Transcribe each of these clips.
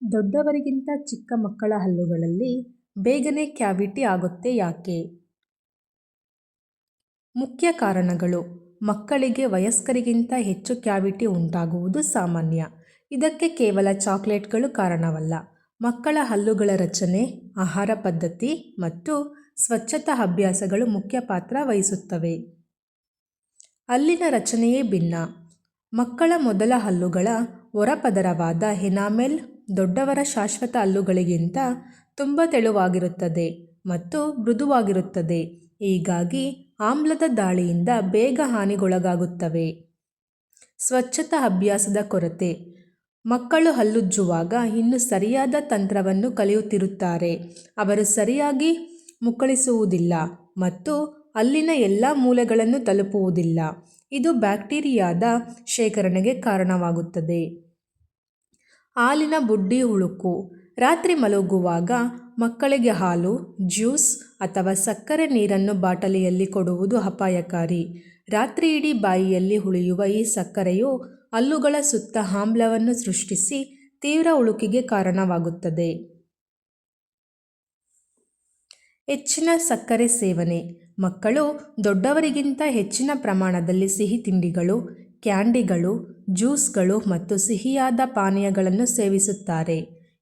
ದೊಡ್ಡವರಿಗಿಂತ ಚಿಕ್ಕ ಮಕ್ಕಳ ಹಲ್ಲುಗಳಲ್ಲಿ ಬೇಗನೆ ಕ್ಯಾವಿಟಿ ಆಗುತ್ತೆ ಯಾಕೆ? ಮುಖ್ಯ ಕಾರಣಗಳು: ಮಕ್ಕಳಿಗೆ ವಯಸ್ಕರಿಗಿಂತ ಹೆಚ್ಚು ಕ್ಯಾವಿಟಿ ಉಂಟಾಗುವುದು ಸಾಮಾನ್ಯ. ಇದಕ್ಕೆ ಕೇವಲ ಚಾಕ್ಲೇಟ್ಗಳು ಕಾರಣವಲ್ಲ. ಮಕ್ಕಳ ಹಲ್ಲುಗಳ ರಚನೆ, ಆಹಾರ ಪದ್ಧತಿ ಮತ್ತು ಸ್ವಚ್ಛತಾ ಅಭ್ಯಾಸಗಳು ಮುಖ್ಯ ಪಾತ್ರ ವಹಿಸುತ್ತವೆ. ಹಲ್ಲಿನ ರಚನೆಯೇ ಭಿನ್ನ. ಮಕ್ಕಳ ಮೊದಲ ಹಲ್ಲುಗಳ ಹೊರಪದರವಾದ ಎನಾಮೆಲ್ ದೊಡ್ಡವರ ಶಾಶ್ವತ ಹಲ್ಲುಗಳಿಗಿಂತ ತುಂಬ ತೆಳುವಾಗಿರುತ್ತದೆ ಮತ್ತು ಮೃದುವಾಗಿರುತ್ತದೆ. ಹೀಗಾಗಿ ಆಮ್ಲದ ದಾಳಿಯಿಂದ ಬೇಗ ಹಾನಿಗೊಳಗಾಗುತ್ತವೆ. ಸ್ವಚ್ಛತಾ ಅಭ್ಯಾಸದ ಕೊರತೆ: ಮಕ್ಕಳು ಹಲ್ಲುಜ್ಜುವಾಗ ಇನ್ನೂ ಸರಿಯಾದ ತಂತ್ರವನ್ನು ಕಲಿಯುತ್ತಿರುತ್ತಾರೆ. ಅವರು ಸರಿಯಾಗಿ ಮುಕ್ಕಳಿಸುವುದಿಲ್ಲ ಮತ್ತು ಹಲ್ಲಿನ ಎಲ್ಲ ಮೂಲೆಗಳನ್ನು ತಲುಪುವುದಿಲ್ಲ. ಇದು ಬ್ಯಾಕ್ಟೀರಿಯಾದ ಶೇಖರಣೆಗೆ ಕಾರಣವಾಗುತ್ತದೆ. ಹಾಲಿನ ಬುಡ್ಡಿ ಉಳುಕು: ರಾತ್ರಿ ಮಲಗುವಾಗ ಮಕ್ಕಳಿಗೆ ಹಾಲು, ಜ್ಯೂಸ್ ಅಥವಾ ಸಕ್ಕರೆ ನೀರನ್ನು ಬಾಟಲಿಯಲ್ಲಿ ಕೊಡುವುದು ಅಪಾಯಕಾರಿ. ರಾತ್ರಿಯಿಡೀ ಬಾಯಿಯಲ್ಲಿ ಉಳಿಯುವ ಈ ಸಕ್ಕರೆಯು ಹಲ್ಲುಗಳ ಸುತ್ತ ಆಮ್ಲವನ್ನು ಸೃಷ್ಟಿಸಿ ತೀವ್ರ ಉಳುಕಿಗೆ ಕಾರಣವಾಗುತ್ತದೆ. ಹೆಚ್ಚಿನ ಸಕ್ಕರೆ ಸೇವನೆ: ಮಕ್ಕಳು ದೊಡ್ಡವರಿಗಿಂತ ಹೆಚ್ಚಿನ ಪ್ರಮಾಣದಲ್ಲಿ ಸಿಹಿ ತಿಂಡಿಗಳು, ಕ್ಯಾಂಡಿಗಳು, ಜ್ಯೂಸ್ಗಳು ಮತ್ತು ಸಿಹಿಯಾದ ಪಾನೀಯಗಳನ್ನು ಸೇವಿಸುತ್ತಾರೆ.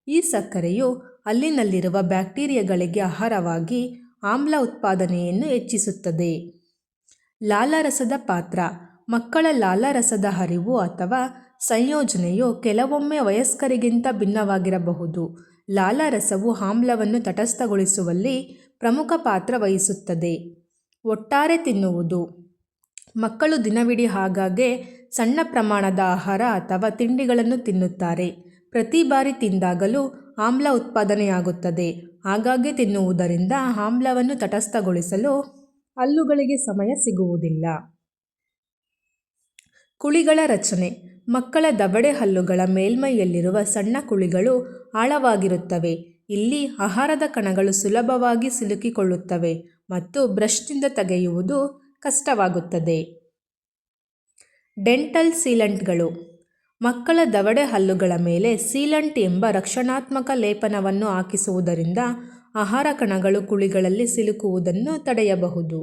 ಈ ಸಕ್ಕರೆಯು ಹಲ್ಲಿನಲ್ಲಿರುವ ಬ್ಯಾಕ್ಟೀರಿಯಾಗಳಿಗೆ ಆಹಾರವಾಗಿ ಆಮ್ಲ ಉತ್ಪಾದನೆಯನ್ನು ಹೆಚ್ಚಿಸುತ್ತದೆ. ಲಾಲಾರಸದ ಪಾತ್ರ: ಮಕ್ಕಳ ಲಾಲಾರಸದ ಹರಿವು ಅಥವಾ ಸಂಯೋಜನೆಯು ಕೆಲವೊಮ್ಮೆ ವಯಸ್ಕರಿಗಿಂತ ಭಿನ್ನವಾಗಿರಬಹುದು. ಲಾಲಾರಸವು ಆಮ್ಲವನ್ನು ತಟಸ್ಥಗೊಳಿಸುವಲ್ಲಿ ಪ್ರಮುಖ ಪಾತ್ರ ವಹಿಸುತ್ತದೆ. ಒಟ್ಟಾರೆ ತಿನ್ನುವುದು: ಮಕ್ಕಳು ದಿನವಿಡೀ ಆಗಾಗ್ಗೆ ಸಣ್ಣ ಪ್ರಮಾಣದ ಆಹಾರ ಅಥವಾ ತಿಂಡಿಗಳನ್ನು ತಿನ್ನುತ್ತಾರೆ. ಪ್ರತಿ ಬಾರಿ ತಿಂದಾಗಲೂ ಆಮ್ಲ ಉತ್ಪಾದನೆಯಾಗುತ್ತದೆ. ಆಗಾಗ್ಗೆ ತಿನ್ನುವುದರಿಂದ ಆಮ್ಲವನ್ನು ತಟಸ್ಥಗೊಳಿಸಲು ಹಲ್ಲುಗಳಿಗೆ ಸಮಯ ಸಿಗುವುದಿಲ್ಲ. ಕುಳಿಗಳ ರಚನೆ: ಮಕ್ಕಳ ದವಡೆ ಹಲ್ಲುಗಳ ಮೇಲ್ಮೈಯಲ್ಲಿರುವ ಸಣ್ಣ ಕುಳಿಗಳು ಆಳವಾಗಿರುತ್ತವೆ. ಇಲ್ಲಿ ಆಹಾರದ ಕಣಗಳು ಸುಲಭವಾಗಿ ಸಿಲುಕಿಕೊಳ್ಳುತ್ತವೆ ಮತ್ತು ಬ್ರಷ್ನಿಂದ ತೆಗೆಯುವುದು ಕಷ್ಟವಾಗುತ್ತದೆ. ಡೆಂಟಲ್ ಸೀಲಂಟ್ಗಳು: ಮಕ್ಕಳ ದವಡೆ ಹಲ್ಲುಗಳ ಮೇಲೆ ಸೀಲಂಟ್ ಎಂಬ ರಕ್ಷಣಾತ್ಮಕ ಲೇಪನವನ್ನು ಹಾಕಿಸುವುದರಿಂದ ಆಹಾರ ಕಣಗಳು ಕುಳಿಗಳಲ್ಲಿ ಸಿಲುಕುವುದನ್ನು ತಡೆಯಬಹುದು.